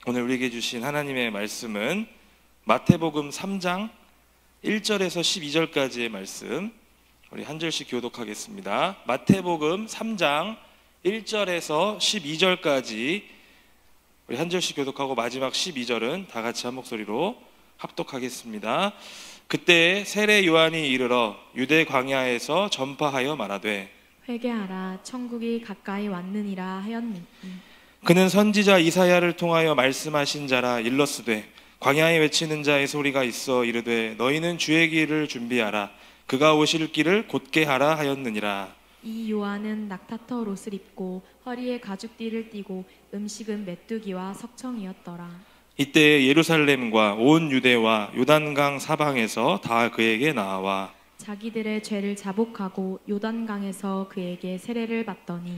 오늘 우리에게 주신 하나님의 말씀은 마태복음 3장 1절에서 12절까지의 말씀, 우리 한 절씩 교독하겠습니다. 마태복음 3장 1절에서 12절까지 우리 한 절씩 교독하고 마지막 12절은 다 같이 한 목소리로 합독하겠습니다. 그때 세례 요한이 이르러 유대 광야에서 전파하여 말하되 회개하라, 천국이 가까이 왔느니라 하였느니. 그는 선지자 이사야를 통하여 말씀하신 자라. 일러스되 광야에 외치는 자의 소리가 있어 이르되 너희는 주의 길을 준비하라, 그가 오실 길을 곧게 하라 하였느니라. 이 요한은 낙타터 옷을 입고 허리에 가죽띠를 띠고 음식은 메뚜기와 석청이었더라. 이때 예루살렘과 온 유대와 요단강 사방에서 다 그에게 나와 자기들의 죄를 자복하고 요단강에서 그에게 세례를 받더니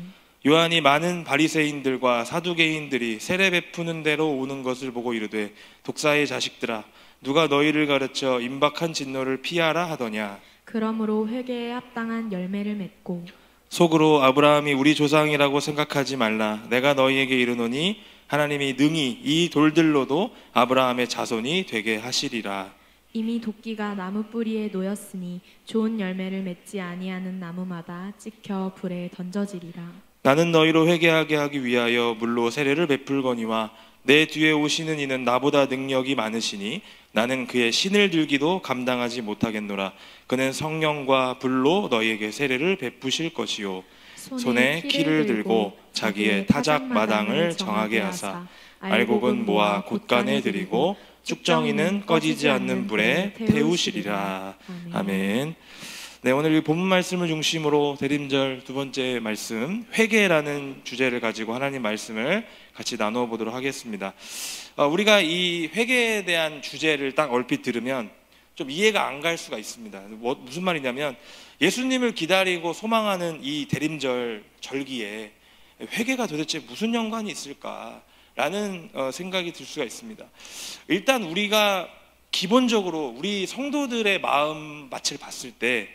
요한이 많은 바리새인들과 사두개인들이 세례 베푸는 대로 오는 것을 보고 이르되 독사의 자식들아, 누가 너희를 가르쳐 임박한 진노를 피하라 하더냐. 그러므로 회개에 합당한 열매를 맺고 속으로 아브라함이 우리 조상이라고 생각하지 말라. 내가 너희에게 이르노니 하나님이 능히 이 돌들로도 아브라함의 자손이 되게 하시리라. 이미 도끼가 나무 뿌리에 놓였으니 좋은 열매를 맺지 아니하는 나무마다 찍혀 불에 던져지리라. 나는 너희로 회개하게 하기 위하여 물로 세례를 베풀거니와 내 뒤에 오시는 이는 나보다 능력이 많으시니 나는 그의 신을 들기도 감당하지 못하겠노라. 그는 성령과 불로 너희에게 세례를 베푸실 것이요 손에 키를 들고 자기의 타작 마당을 정하게 하사 알곡은 모아 곳간에 들이고 쭉정이는 꺼지지 않는 불에 태우시리라. 아멘. 네, 오늘 이 본문 말씀을 중심으로 대림절 두 번째 말씀, 회개라는 주제를 가지고 하나님 말씀을 같이 나누어 보도록 하겠습니다. 우리가 이 회개에 대한 주제를 딱 얼핏 들으면 좀 이해가 안 갈 수가 있습니다. 무슨 말이냐면 예수님을 기다리고 소망하는 이 대림절 절기에 회개가 도대체 무슨 연관이 있을까라는 생각이 들 수가 있습니다. 일단 우리가 기본적으로 우리 성도들의 마음밭을 봤을 때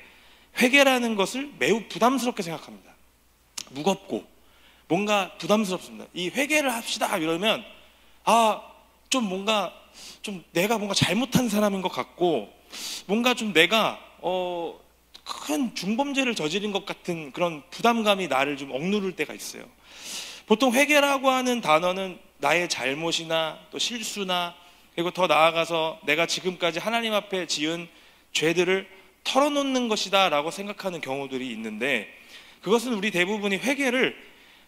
회개라는 것을 매우 부담스럽게 생각합니다. 무겁고 뭔가 부담스럽습니다. 이 회개를 합시다 이러면 좀 뭔가 좀 내가 뭔가 잘못한 사람인 것 같고 뭔가 좀 내가 큰 중범죄를 저지른 것 같은 그런 부담감이 나를 좀 억누를 때가 있어요. 보통 회개라고 하는 단어는 나의 잘못이나 또 실수나 그리고 더 나아가서 내가 지금까지 하나님 앞에 지은 죄들을 털어놓는 것이다 라고 생각하는 경우들이 있는데, 그것은 우리 대부분이 회개를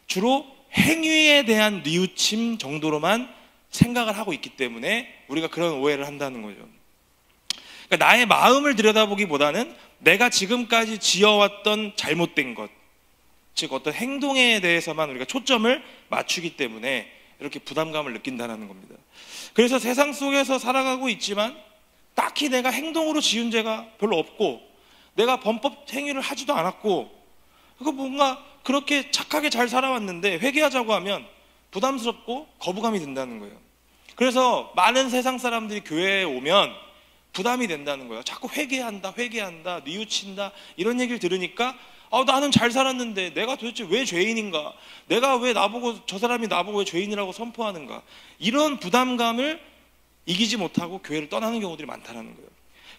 주로 행위에 대한 뉘우침 정도로만 생각을 하고 있기 때문에 우리가 그런 오해를 한다는 거죠. 그러니까 나의 마음을 들여다보기보다는 내가 지금까지 지어왔던 잘못된 것, 즉 어떤 행동에 대해서만 우리가 초점을 맞추기 때문에 이렇게 부담감을 느낀다는 겁니다. 그래서 세상 속에서 살아가고 있지만 딱히 내가 행동으로 지은 죄가 별로 없고 내가 범법 행위를 하지도 않았고 뭔가 그렇게 착하게 잘 살아왔는데 회개하자고 하면 부담스럽고 거부감이 든다는 거예요. 그래서 많은 세상 사람들이 교회에 오면 부담이 된다는 거예요. 자꾸 회개한다, 뉘우친다 이런 얘기를 들으니까 나는 잘 살았는데 내가 도대체 왜 죄인인가? 내가 왜 저 사람이 나보고 왜 죄인이라고 선포하는가? 이런 부담감을 이기지 못하고 교회를 떠나는 경우들이 많다는 거예요.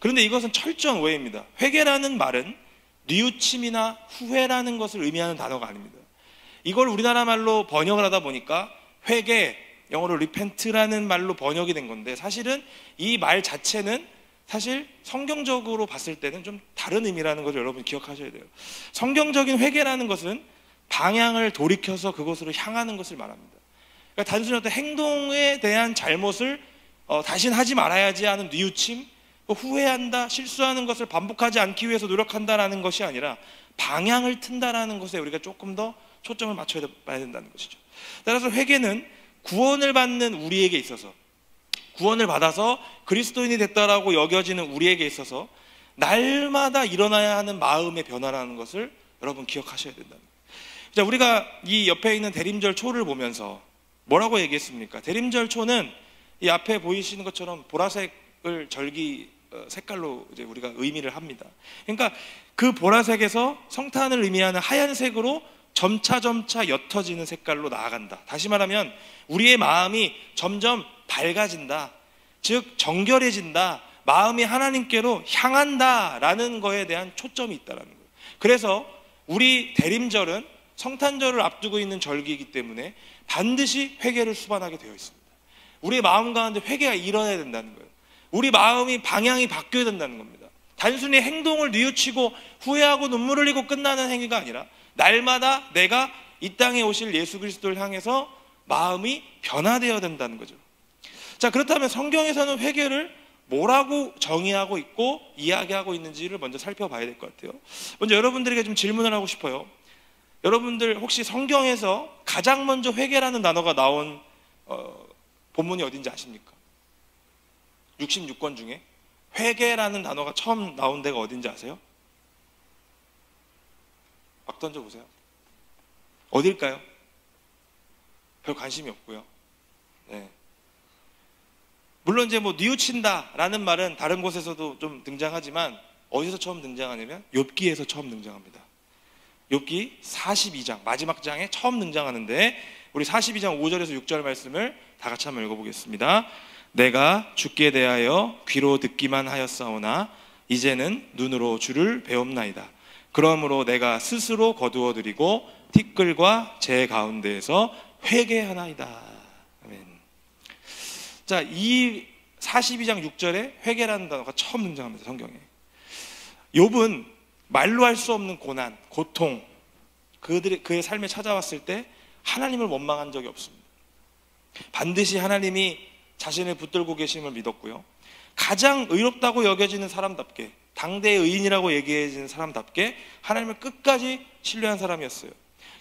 그런데 이것은 철저한 오해입니다. 회개라는 말은 뉘우침이나 후회라는 것을 의미하는 단어가 아닙니다. 이걸 우리나라 말로 번역을 하다 보니까 회개, 영어로 repent라는 말로 번역이 된 건데, 사실은 이 말 자체는 사실 성경적으로 봤을 때는 좀 다른 의미라는 것을 여러분 기억하셔야 돼요. 성경적인 회개라는 것은 방향을 돌이켜서 그곳으로 향하는 것을 말합니다. 그러니까 단순히 어떤 행동에 대한 잘못을 다시는 하지 말아야지 하는 뉘우침, 후회한다, 실수하는 것을 반복하지 않기 위해서 노력한다라는 것이 아니라 방향을 튼다라는 것에 우리가 조금 더 초점을 맞춰야 된다는 것이죠. 따라서 회개는 구원을 받는 우리에게 있어서, 구원을 받아서 그리스도인이 됐다라고 여겨지는 우리에게 있어서 날마다 일어나야 하는 마음의 변화라는 것을 여러분 기억하셔야 된다는 거예요. 자, 우리가 이 옆에 있는 대림절 초를 보면서 뭐라고 얘기했습니까? 대림절 초는 이 앞에 보이시는 것처럼 보라색을 절기 색깔로 이제 우리가 의미를 합니다. 그러니까 그 보라색에서 성탄을 의미하는 하얀색으로 점차 옅어지는 색깔로 나아간다. 다시 말하면 우리의 마음이 점점 밝아진다. 즉 정결해진다. 마음이 하나님께로 향한다라는 거에 대한 초점이 있다라는 거예요. 그래서 우리 대림절은 성탄절을 앞두고 있는 절기이기 때문에 반드시 회개를 수반하게 되어 있습니다. 우리 마음 가운데 회개가 일어나야 된다는 거예요. 우리 마음이 방향이 바뀌어야 된다는 겁니다. 단순히 행동을 뉘우치고 후회하고 눈물 흘리고 끝나는 행위가 아니라 날마다 내가 이 땅에 오실 예수 그리스도를 향해서 마음이 변화되어야 된다는 거죠. 자, 그렇다면 성경에서는 회개를 뭐라고 정의하고 있고 이야기하고 있는지를 먼저 살펴봐야 될 것 같아요. 먼저 여러분들에게 좀 질문을 하고 싶어요. 여러분들 혹시 성경에서 가장 먼저 회개라는 단어가 나온 본문이 어딘지 아십니까? 66권 중에 회개라는 단어가 처음 나온 데가 어딘지 아세요? 막 던져보세요. 어딜까요? 별 관심이 없고요. 네. 물론 이제 뭐 뉘우친다라는 말은 다른 곳에서도 좀 등장하지만 어디서 처음 등장하냐면 욥기에서 처음 등장합니다. 욥기 42장 마지막 장에 처음 등장하는데 우리 42장 5절에서 6절 말씀을 다 같이 한번 읽어보겠습니다. 내가 주께 대하여 귀로 듣기만 하였사오나 이제는 눈으로 주를 배움나이다. 그러므로 내가 스스로 거두어드리고 티끌과 재 가운데에서 회개하나이다. 아멘. 자, 이 42장 6절에 회개라는 단어가 처음 등장합니다. 성경에. 욥은 말로 할 수 없는 고난, 고통, 그의 삶에 찾아왔을 때 하나님을 원망한 적이 없습니다. 반드시 하나님이 자신을 붙들고 계심을 믿었고요. 가장 의롭다고 여겨지는 사람답게, 당대의 의인이라고 얘기해지는 사람답게 하나님을 끝까지 신뢰한 사람이었어요.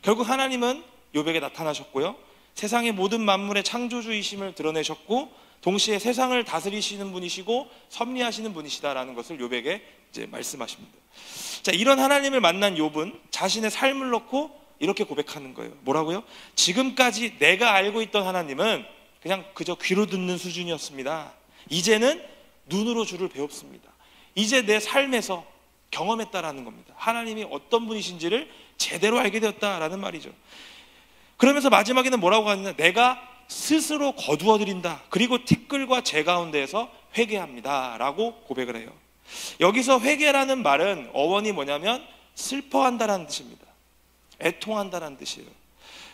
결국 하나님은 욥에게 나타나셨고요. 세상의 모든 만물의 창조주이심을 드러내셨고 동시에 세상을 다스리시는 분이시고 섭리하시는 분이시다라는 것을 욥에게 이제 말씀하십니다. 자, 이런 하나님을 만난 욥은 자신의 삶을 놓고 이렇게 고백하는 거예요. 뭐라고요? 지금까지 내가 알고 있던 하나님은 그냥 그저 귀로 듣는 수준이었습니다. 이제는 눈으로 주를 배웠습니다. 이제 내 삶에서 경험했다라는 겁니다. 하나님이 어떤 분이신지를 제대로 알게 되었다라는 말이죠. 그러면서 마지막에는 뭐라고 하느냐? 내가 스스로 거두어드린다. 그리고 티끌과 재 가운데에서 회개합니다 라고 고백을 해요. 여기서 회개라는 말은 어원이 뭐냐면 슬퍼한다라는 뜻입니다. 애통한다라는 뜻이에요.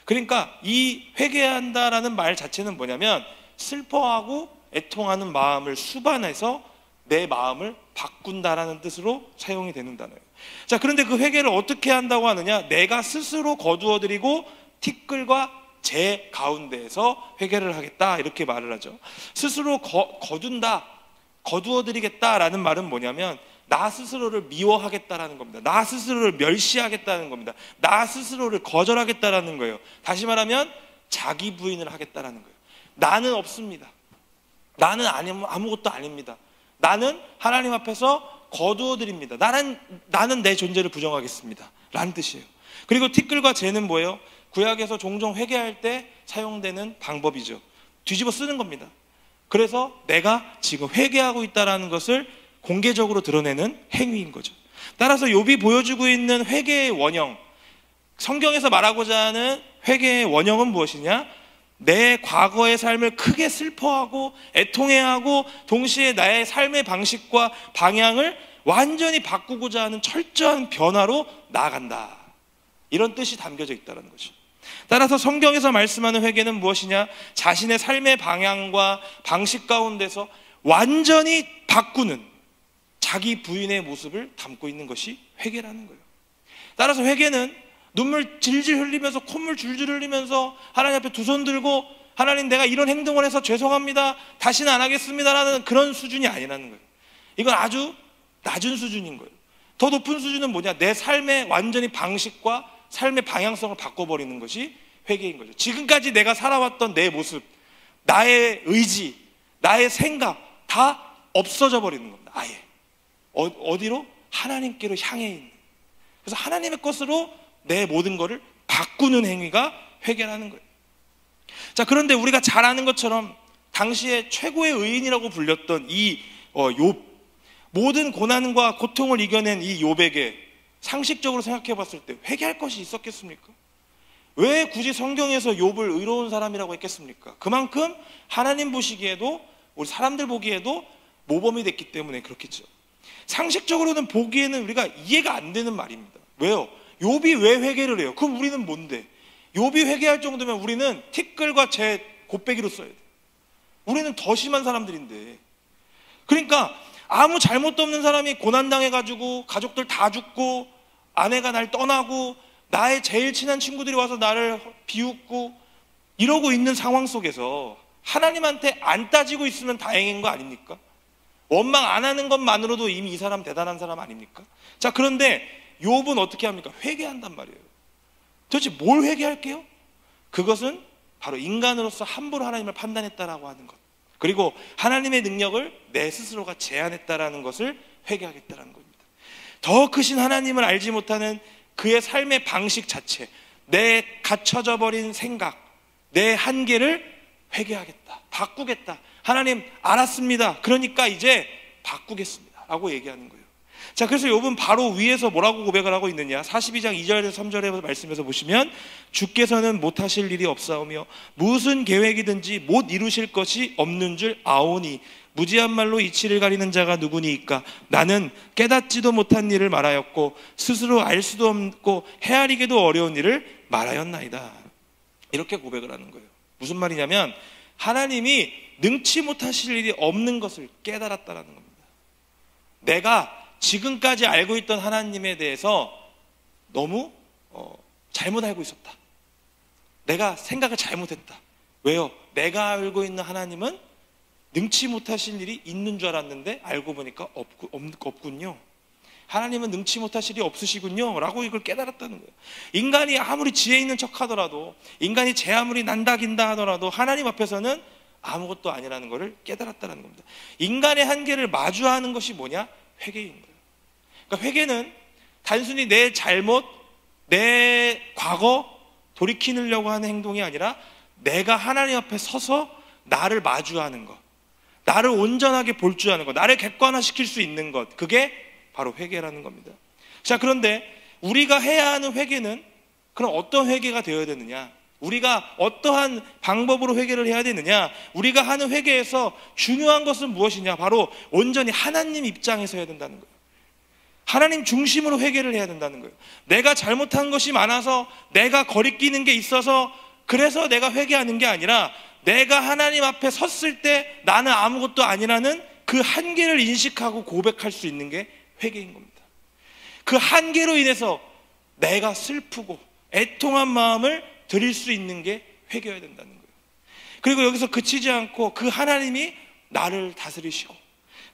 그러니까 이 회개한다라는 말 자체는 뭐냐면 슬퍼하고 애통하는 마음을 수반해서 내 마음을 바꾼다라는 뜻으로 사용이 되는 단어예요. 자, 그런데 그 회개를 어떻게 한다고 하느냐? 내가 스스로 거두어드리고 티끌과 재 가운데에서 회개를 하겠다 이렇게 말을 하죠. 스스로 거둔다, 거두어드리겠다라는 말은 뭐냐면 나 스스로를 미워하겠다라는 겁니다. 나 스스로를 멸시하겠다는 겁니다. 나 스스로를 거절하겠다라는 거예요. 다시 말하면 자기 부인을 하겠다라는 거예요. 나는 없습니다. 나는 아무것도 아닙니다. 나는 하나님 앞에서 거두어드립니다. 나는 내 존재를 부정하겠습니다 라는 뜻이에요. 그리고 티끌과 재는 뭐예요? 구약에서 종종 회개할 때 사용되는 방법이죠. 뒤집어 쓰는 겁니다. 그래서 내가 지금 회개하고 있다는 것을 공개적으로 드러내는 행위인 거죠. 따라서 욥이 보여주고 있는 회개의 원형, 성경에서 말하고자 하는 회개의 원형은 무엇이냐? 내 과거의 삶을 크게 슬퍼하고 애통해하고 동시에 나의 삶의 방식과 방향을 완전히 바꾸고자 하는 철저한 변화로 나아간다. 이런 뜻이 담겨져 있다는 거죠. 따라서 성경에서 말씀하는 회개는 무엇이냐? 자신의 삶의 방향과 방식 가운데서 완전히 바꾸는 자기 부인의 모습을 담고 있는 것이 회개라는 거예요. 따라서 회개는 눈물 질질 흘리면서 콧물 줄줄 흘리면서 하나님 앞에 두 손 들고 하나님 내가 이런 행동을 해서 죄송합니다. 다시는 안 하겠습니다라는 그런 수준이 아니라는 거예요. 이건 아주 낮은 수준인 거예요. 더 높은 수준은 뭐냐? 내 삶의 완전히 방식과 삶의 방향성을 바꿔버리는 것이 회개인 거죠. 지금까지 내가 살아왔던 내 모습, 나의 의지, 나의 생각 다 없어져 버리는 겁니다. 아예. 어디로? 하나님께로 향해 있는. 그래서 하나님의 것으로 내 모든 것을 바꾸는 행위가 회개라는 거예요. 자, 그런데 우리가 잘 아는 것처럼 당시에 최고의 의인이라고 불렸던 이 욥, 모든 고난과 고통을 이겨낸 이 욥에게 상식적으로 생각해 봤을 때 회개할 것이 있었겠습니까? 왜 굳이 성경에서 욥을 의로운 사람이라고 했겠습니까? 그만큼 하나님 보시기에도, 우리 사람들 보기에도 모범이 됐기 때문에 그렇겠죠. 상식적으로는 보기에는 우리가 이해가 안 되는 말입니다. 왜요? 욥이 왜 회개를 해요? 그럼 우리는 뭔데? 욥이 회개할 정도면 우리는 티끌과 재 곱빼기로 써야 돼. 우리는 더 심한 사람들인데. 그러니까 아무 잘못도 없는 사람이 고난당해가지고 가족들 다 죽고 아내가 날 떠나고 나의 제일 친한 친구들이 와서 나를 비웃고 이러고 있는 상황 속에서 하나님한테 안 따지고 있으면 다행인 거 아닙니까? 원망 안 하는 것만으로도 이미 이 사람 대단한 사람 아닙니까? 자, 그런데 욥은 어떻게 합니까? 회개한단 말이에요. 도대체 뭘 회개할게요? 그것은 바로 인간으로서 함부로 하나님을 판단했다라고 하는 것, 그리고 하나님의 능력을 내 스스로가 제한했다라는 것을 회개하겠다라는 겁니다. 더 크신 하나님을 알지 못하는 그의 삶의 방식 자체, 내 갇혀져 버린 생각, 내 한계를 회개하겠다, 바꾸겠다. 하나님 알았습니다, 그러니까 이제 바꾸겠습니다 라고 얘기하는 거예요. 자, 그래서 욥은 바로 위에서 뭐라고 고백을 하고 있느냐, 42장 2절에서 3절의 말씀에서 보시면 주께서는 못하실 일이 없사오며 무슨 계획이든지 못 이루실 것이 없는 줄 아오니 무지한 말로 이치를 가리는 자가 누구니이까. 나는 깨닫지도 못한 일을 말하였고 스스로 알 수도 없고 헤아리기도 어려운 일을 말하였나이다. 이렇게 고백을 하는 거예요. 무슨 말이냐면 하나님이 능치 못하실 일이 없는 것을 깨달았다라는 겁니다. 내가 지금까지 알고 있던 하나님에 대해서 너무 잘못 알고 있었다. 내가 생각을 잘못했다. 왜요? 내가 알고 있는 하나님은 능치 못하실 일이 있는 줄 알았는데 알고 보니까 없군요. 하나님은 능치 못하실 일이 없으시군요 라고 이걸 깨달았다는 거예요. 인간이 아무리 지혜 있는 척 하더라도, 인간이 제 아무리 난다긴다 하더라도 하나님 앞에서는 아무것도 아니라는 것을 깨달았다는 겁니다. 인간의 한계를 마주하는 것이 뭐냐? 회개인 거예요. 그러니까 회개는 단순히 내 잘못, 내 과거 돌이키려고 하는 행동이 아니라 내가 하나님 앞에 서서 나를 마주하는 것, 나를 온전하게 볼 줄 아는 것, 나를 객관화시킬 수 있는 것, 그게 바로 회개라는 겁니다. 자, 그런데 우리가 해야 하는 회개는 그럼 어떤 회개가 되어야 되느냐? 우리가 어떠한 방법으로 회개를 해야 되느냐? 우리가 하는 회개에서 중요한 것은 무엇이냐? 바로 온전히 하나님 입장에서 해야 된다는 거예요. 하나님 중심으로 회개를 해야 된다는 거예요. 내가 잘못한 것이 많아서, 내가 거리끼는 게 있어서 그래서 내가 회개하는 게 아니라 내가 하나님 앞에 섰을 때 나는 아무것도 아니라는 그 한계를 인식하고 고백할 수 있는 게 회개인 겁니다. 그 한계로 인해서 내가 슬프고 애통한 마음을 드릴 수 있는 게 회개여야 된다는 거예요. 그리고 여기서 그치지 않고 그 하나님이 나를 다스리시고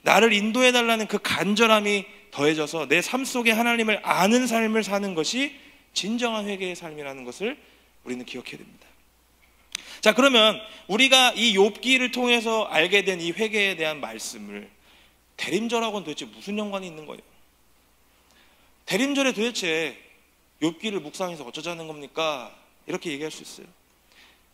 나를 인도해 달라는 그 간절함이 더해져서 내 삶 속에 하나님을 아는 삶을 사는 것이 진정한 회개의 삶이라는 것을 우리는 기억해야 됩니다. 자, 그러면 우리가 이 욥기를 통해서 알게 된 이 회개에 대한 말씀을 대림절하고는 도대체 무슨 연관이 있는 거예요? 대림절에 도대체 욥기를 묵상해서 어쩌자는 겁니까? 이렇게 얘기할 수 있어요.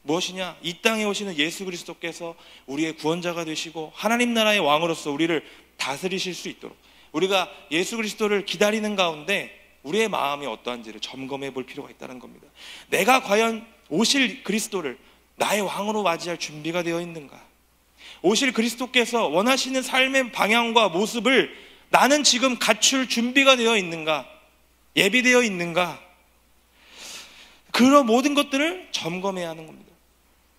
무엇이냐? 이 땅에 오시는 예수 그리스도께서 우리의 구원자가 되시고 하나님 나라의 왕으로서 우리를 다스리실 수 있도록, 우리가 예수 그리스도를 기다리는 가운데 우리의 마음이 어떠한지를 점검해 볼 필요가 있다는 겁니다. 내가 과연 오실 그리스도를 나의 왕으로 맞이할 준비가 되어 있는가? 오실 그리스도께서 원하시는 삶의 방향과 모습을 나는 지금 갖출 준비가 되어 있는가? 예비되어 있는가? 그런 모든 것들을 점검해야 하는 겁니다.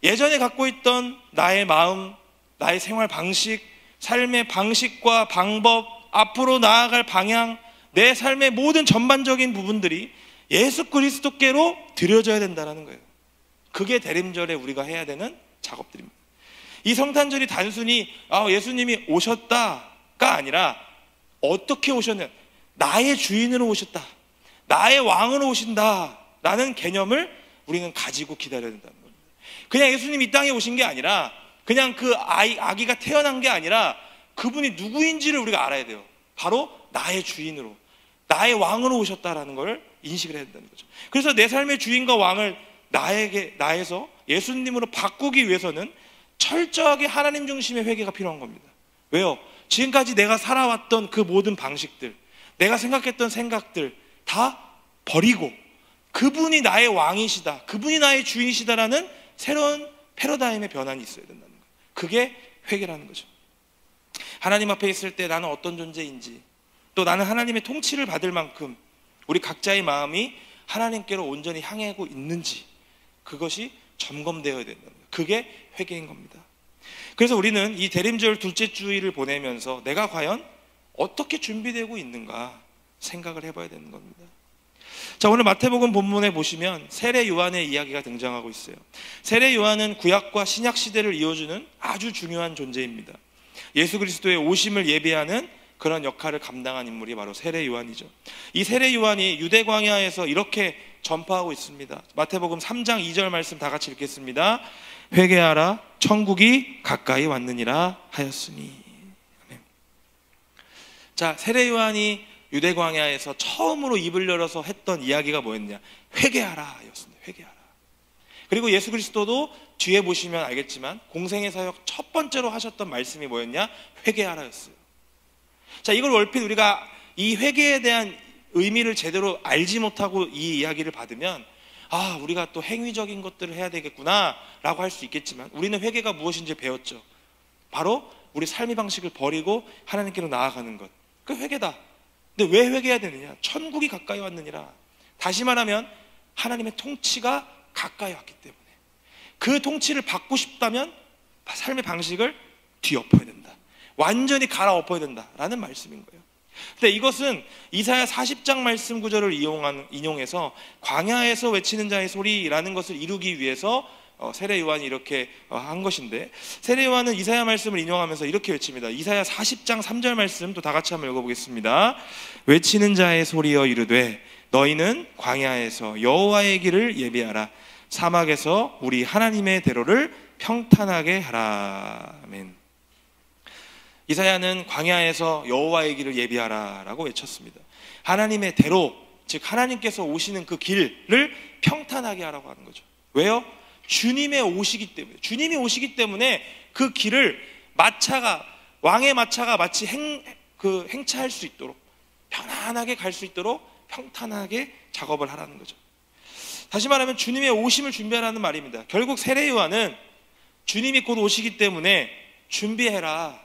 예전에 갖고 있던 나의 마음, 나의 생활 방식, 삶의 방식과 방법, 앞으로 나아갈 방향, 내 삶의 모든 전반적인 부분들이 예수 그리스도께로 드려져야 된다는 거예요. 그게 대림절에 우리가 해야 되는 작업들입니다. 이 성탄절이 단순히 예수님이 오셨다가 아니라 어떻게 오셨냐, 나의 주인으로 오셨다, 나의 왕으로 오신다라는 개념을 우리는 가지고 기다려야 된다는 겁니다. 그냥 예수님이 이 땅에 오신 게 아니라, 그냥 그 아기가 태어난 게 아니라 그분이 누구인지를 우리가 알아야 돼요. 바로 나의 주인으로, 나의 왕으로 오셨다라는 걸 인식을 해야 된다는 거죠. 그래서 내 삶의 주인과 왕을 나에서 예수님으로 바꾸기 위해서는 철저하게 하나님 중심의 회개가 필요한 겁니다. 왜요? 지금까지 내가 살아왔던 그 모든 방식들, 내가 생각했던 생각들 다 버리고 그분이 나의 왕이시다, 그분이 나의 주인이시다라는 새로운 패러다임의 변환이 있어야 된다는 거예요. 그게 회개라는 거죠. 하나님 앞에 있을 때 나는 어떤 존재인지, 또 나는 하나님의 통치를 받을 만큼 우리 각자의 마음이 하나님께로 온전히 향하고 있는지, 그것이 점검되어야 된다는 거예요. 그게 회개인 겁니다. 그래서 우리는 이 대림절 둘째 주일을 보내면서 내가 과연 어떻게 준비되고 있는가 생각을 해봐야 되는 겁니다. 자, 오늘 마태복음 본문에 보시면 세례 요한의 이야기가 등장하고 있어요. 세례 요한은 구약과 신약 시대를 이어주는 아주 중요한 존재입니다. 예수 그리스도의 오심을 예비하는 그런 역할을 감당한 인물이 바로 세례 요한이죠. 이 세례 요한이 유대 광야에서 이렇게 전파하고 있습니다. 마태복음 3장 2절 말씀 다 같이 읽겠습니다. 회개하라, 천국이 가까이 왔느니라 하였으니. 자, 세례 요한이 유대 광야에서 처음으로 입을 열어서 했던 이야기가 뭐였냐? 회개하라 였습니다. 회개하라. 그리고 예수 그리스도도 뒤에 보시면 알겠지만 공생의 사역 첫 번째로 하셨던 말씀이 뭐였냐? 회개하라 였어요. 자, 이걸 얼핏 우리가 이 회개에 대한 의미를 제대로 알지 못하고 이 이야기를 받으면 우리가 또 행위적인 것들을 해야 되겠구나 라고 할 수 있겠지만, 우리는 회개가 무엇인지 배웠죠. 바로 우리 삶의 방식을 버리고 하나님께로 나아가는 것, 그 회개다. 근데 왜 회개해야 되느냐? 천국이 가까이 왔느니라. 다시 말하면 하나님의 통치가 가까이 왔기 때문에, 그 통치를 받고 싶다면 삶의 방식을 뒤엎어야 된다, 완전히 갈아엎어야 된다라는 말씀인 거예요. 근데 이것은 이사야 40장 말씀 구절을 인용해서 광야에서 외치는 자의 소리라는 것을 이루기 위해서 세례 요한이 이렇게 한 것인데, 세례 요한은 이사야 말씀을 인용하면서 이렇게 외칩니다. 이사야 40장 3절 말씀 또 다 같이 한번 읽어보겠습니다. 외치는 자의 소리여 이르되 너희는 광야에서 여호와의 길을 예비하라, 사막에서 우리 하나님의 대로를 평탄하게 하라. 아멘. 이사야는 광야에서 여호와의 길을 예비하라 라고 외쳤습니다. 하나님의 대로, 즉 하나님께서 오시는 그 길을 평탄하게 하라고 하는 거죠. 왜요? 주님의 오시기 때문에, 주님이 오시기 때문에 그 길을 왕의 마차가 마치 행차할 수 있도록, 편안하게 갈 수 있도록 평탄하게 작업을 하라는 거죠. 다시 말하면 주님의 오심을 준비하라는 말입니다. 결국 세례 요한은 주님이 곧 오시기 때문에 준비해라,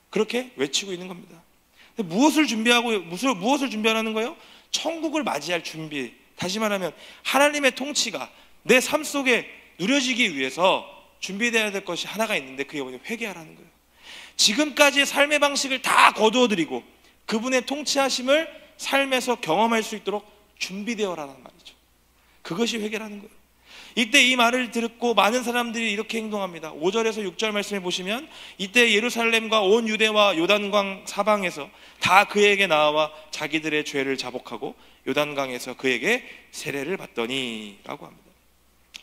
그렇게 외치고 있는 겁니다. 근데 무엇을 준비하라는 거예요? 천국을 맞이할 준비. 다시 말하면 하나님의 통치가 내 삶 속에 누려지기 위해서 준비되어야 될 것이 하나가 있는데, 그게 뭐냐면 회개하라는 거예요. 지금까지의 삶의 방식을 다 거두어드리고 그분의 통치하심을 삶에서 경험할 수 있도록 준비되어라는 말이죠. 그것이 회개라는 거예요. 이때 이 말을 듣고 많은 사람들이 이렇게 행동합니다. 5절에서 6절 말씀해 보시면, 이때 예루살렘과 온 유대와 요단강 사방에서 다 그에게 나와 자기들의 죄를 자복하고 요단강에서 그에게 세례를 받더니 라고 합니다.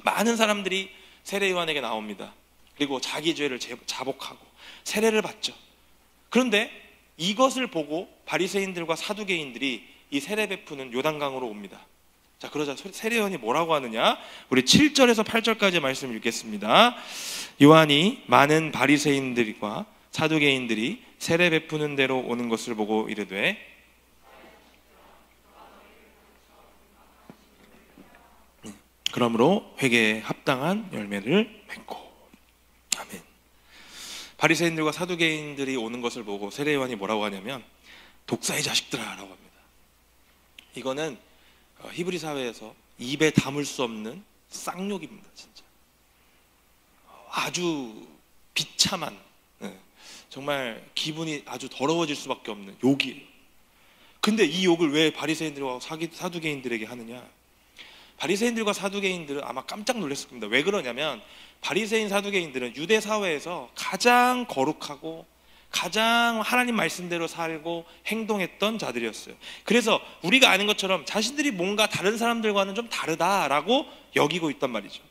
많은 사람들이 세례 요한에게 나옵니다. 그리고 자기 죄를 자복하고 세례를 받죠. 그런데 이것을 보고 바리새인들과 사두개인들이 이 세례 베푸는 요단강으로 옵니다. 자, 그러자 세례 요한이 뭐라고 하느냐? 우리 7절에서 8절까지 말씀을 읽겠습니다. 요한이 많은 바리새인들과 사두개인들이 세례 베푸는 대로 오는 것을 보고 이르되, 그러므로 회개에 합당한 열매를 맺고. 아멘. 바리새인들과 사두개인들이 오는 것을 보고 세례 요한이 뭐라고 하냐면, 독사의 자식들아 라고 합니다. 이거는 히브리 사회에서 입에 담을 수 없는 쌍욕입니다. 진짜 아주 비참한, 정말 기분이 아주 더러워질 수밖에 없는 욕이에요. 근데 이 욕을 왜 바리새인들과 사두개인들에게 하느냐? 바리새인들과 사두개인들은 아마 깜짝 놀랐을 겁니다. 왜 그러냐면, 바리새인 사두개인들은 유대 사회에서 가장 거룩하고 가장 하나님 말씀대로 살고 행동했던 자들이었어요. 그래서 우리가 아는 것처럼 자신들이 뭔가 다른 사람들과는 좀 다르다라고 여기고 있단 말이죠.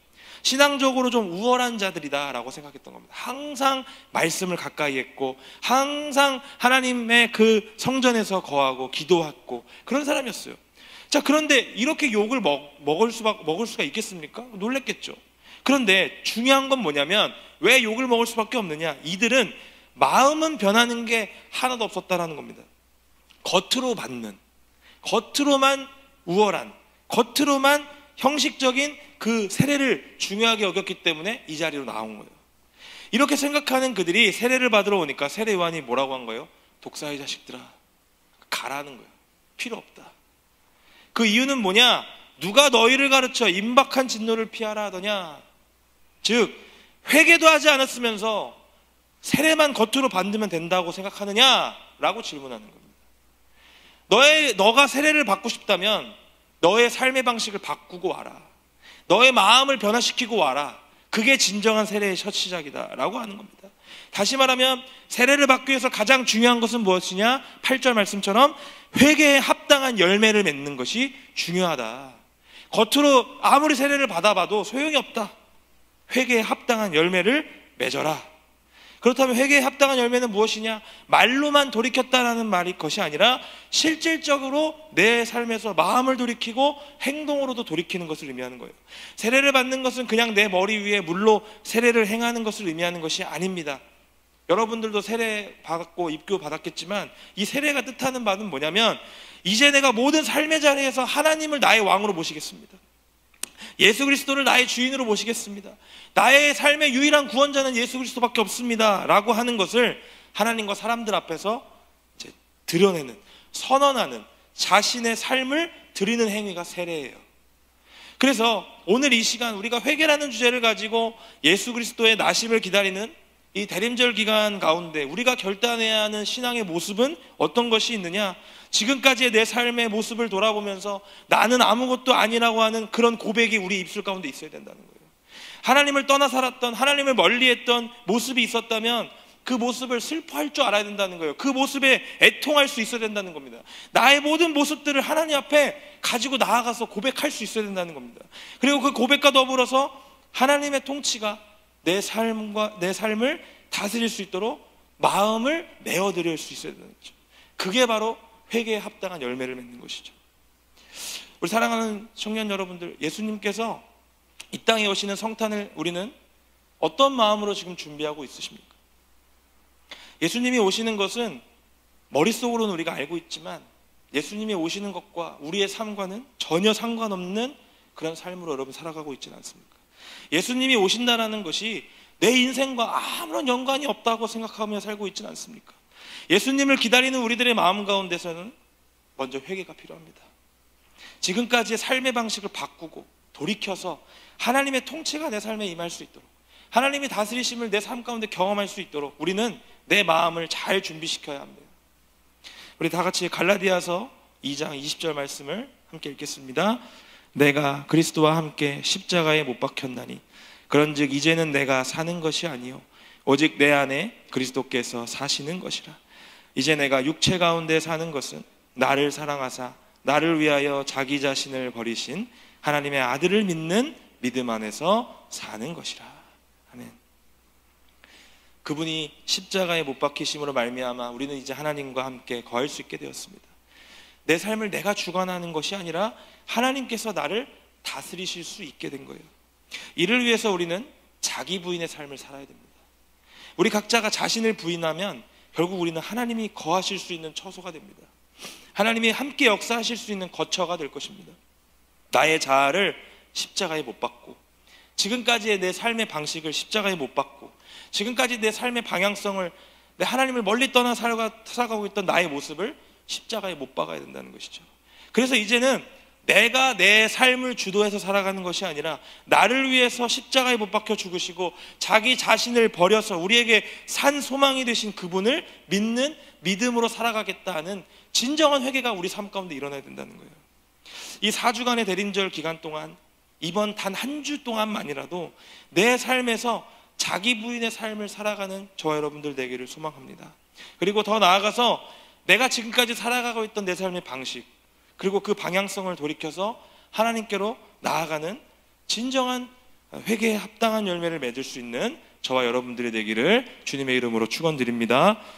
신앙적으로 좀 우월한 자들이다라고 생각했던 겁니다. 항상 말씀을 가까이 했고 항상 하나님의 그 성전에서 거하고 기도했고 그런 사람이었어요. 자, 그런데 이렇게 욕을 먹을 수가 있겠습니까? 놀랬겠죠. 그런데 중요한 건 뭐냐면, 왜 욕을 먹을 수밖에 없느냐? 이들은 마음은 변하는 게 하나도 없었다라는 겁니다. 겉으로 받는, 겉으로만 우월한, 겉으로만 형식적인 그 세례를 중요하게 여겼기 때문에 이 자리로 나온 거예요. 이렇게 생각하는 그들이 세례를 받으러 오니까 세례 요한이 뭐라고 한 거예요? 독사의 자식들아, 가라는 거예요. 필요 없다. 그 이유는 뭐냐? 누가 너희를 가르쳐 임박한 진노를 피하라 하더냐? 즉 회개도 하지 않았으면서 세례만 겉으로 받으면 된다고 생각하느냐? 라고 질문하는 겁니다. 너가 세례를 받고 싶다면 너의 삶의 방식을 바꾸고 와라. 너의 마음을 변화시키고 와라. 그게 진정한 세례의 첫 시작이다 라고 하는 겁니다. 다시 말하면 세례를 받기 위해서 가장 중요한 것은 무엇이냐? 8절 말씀처럼 회개에 합당한 열매를 맺는 것이 중요하다. 겉으로 아무리 세례를 받아봐도 소용이 없다. 회개에 합당한 열매를 맺어라. 그렇다면 회개에 합당한 열매는 무엇이냐? 말로만 돌이켰다라는 말이 것이 아니라 실질적으로 내 삶에서 마음을 돌이키고 행동으로도 돌이키는 것을 의미하는 거예요. 세례를 받는 것은 그냥 내 머리 위에 물로 세례를 행하는 것을 의미하는 것이 아닙니다. 여러분들도 세례 받았고 입교 받았겠지만 이 세례가 뜻하는 바는 뭐냐면 이제 내가 모든 삶의 자리에서 하나님을 나의 왕으로 모시겠습니다. 예수 그리스도를 나의 주인으로 모시겠습니다. 나의 삶의 유일한 구원자는 예수 그리스도밖에 없습니다 라고 하는 것을 하나님과 사람들 앞에서 이제 드러내는, 선언하는, 자신의 삶을 드리는 행위가 세례예요. 그래서 오늘 이 시간 우리가 회개라는 주제를 가지고 예수 그리스도의 나심을 기다리는 이 대림절 기간 가운데 우리가 결단해야 하는 신앙의 모습은 어떤 것이 있느냐? 지금까지의 내 삶의 모습을 돌아보면서 나는 아무것도 아니라고 하는 그런 고백이 우리 입술 가운데 있어야 된다는 거예요. 하나님을 떠나 살았던, 하나님을 멀리했던 모습이 있었다면 그 모습을 슬퍼할 줄 알아야 된다는 거예요. 그 모습에 애통할 수 있어야 된다는 겁니다. 나의 모든 모습들을 하나님 앞에 가지고 나아가서 고백할 수 있어야 된다는 겁니다. 그리고 그 고백과 더불어서 하나님의 통치가 내 삶을 다스릴 수 있도록 마음을 내어드릴 수 있어야 되는 거죠. 그게 바로 회개에 합당한 열매를 맺는 것이죠. 우리 사랑하는 청년 여러분들, 예수님께서 이 땅에 오시는 성탄을 우리는 어떤 마음으로 지금 준비하고 있으십니까? 예수님이 오시는 것은 머릿속으로는 우리가 알고 있지만 예수님이 오시는 것과 우리의 삶과는 전혀 상관없는 그런 삶으로 여러분 살아가고 있지는 않습니까? 예수님이 오신다는 것이 내 인생과 아무런 연관이 없다고 생각하며 살고 있지는 않습니까? 예수님을 기다리는 우리들의 마음 가운데서는 먼저 회개가 필요합니다. 지금까지의 삶의 방식을 바꾸고 돌이켜서 하나님의 통치가 내 삶에 임할 수 있도록, 하나님이 다스리심을 내 삶 가운데 경험할 수 있도록 우리는 내 마음을 잘 준비시켜야 합니다. 우리 다 같이 갈라디아서 2장 20절 말씀을 함께 읽겠습니다. 내가 그리스도와 함께 십자가에 못 박혔나니 그런즉 이제는 내가 사는 것이 아니요 오직 내 안에 그리스도께서 사시는 것이라. 이제 내가 육체 가운데 사는 것은 나를 사랑하사 나를 위하여 자기 자신을 버리신 하나님의 아들을 믿는 믿음 안에서 사는 것이라. 아멘. 그분이 십자가에 못 박히심으로 말미암아 우리는 이제 하나님과 함께 거할 수 있게 되었습니다. 내 삶을 내가 주관하는 것이 아니라 하나님께서 나를 다스리실 수 있게 된 거예요. 이를 위해서 우리는 자기 부인의 삶을 살아야 됩니다. 우리 각자가 자신을 부인하면 결국 우리는 하나님이 거하실 수 있는 처소가 됩니다. 하나님이 함께 역사하실 수 있는 거처가 될 것입니다. 나의 자아를 십자가에 못 박고, 지금까지의 내 삶의 방식을 십자가에 못 박고, 지금까지 내 삶의 방향성을, 내 하나님을 멀리 떠나 살아가고 있던 나의 모습을 십자가에 못 박아야 된다는 것이죠. 그래서 이제는 내가 내 삶을 주도해서 살아가는 것이 아니라 나를 위해서 십자가에 못 박혀 죽으시고 자기 자신을 버려서 우리에게 산 소망이 되신 그분을 믿는 믿음으로 살아가겠다는 진정한 회개가 우리 삶 가운데 일어나야 된다는 거예요. 이 4주간의 대림절 기간 동안, 이번 단 한 주 동안만이라도 내 삶에서 자기 부인의 삶을 살아가는 저와 여러분들 되기를 소망합니다. 그리고 더 나아가서 내가 지금까지 살아가고 있던 내 삶의 방식, 그리고 그 방향성을 돌이켜서 하나님께로 나아가는 진정한 회개에 합당한 열매를 맺을 수 있는 저와 여러분들이 되기를 주님의 이름으로 축원드립니다.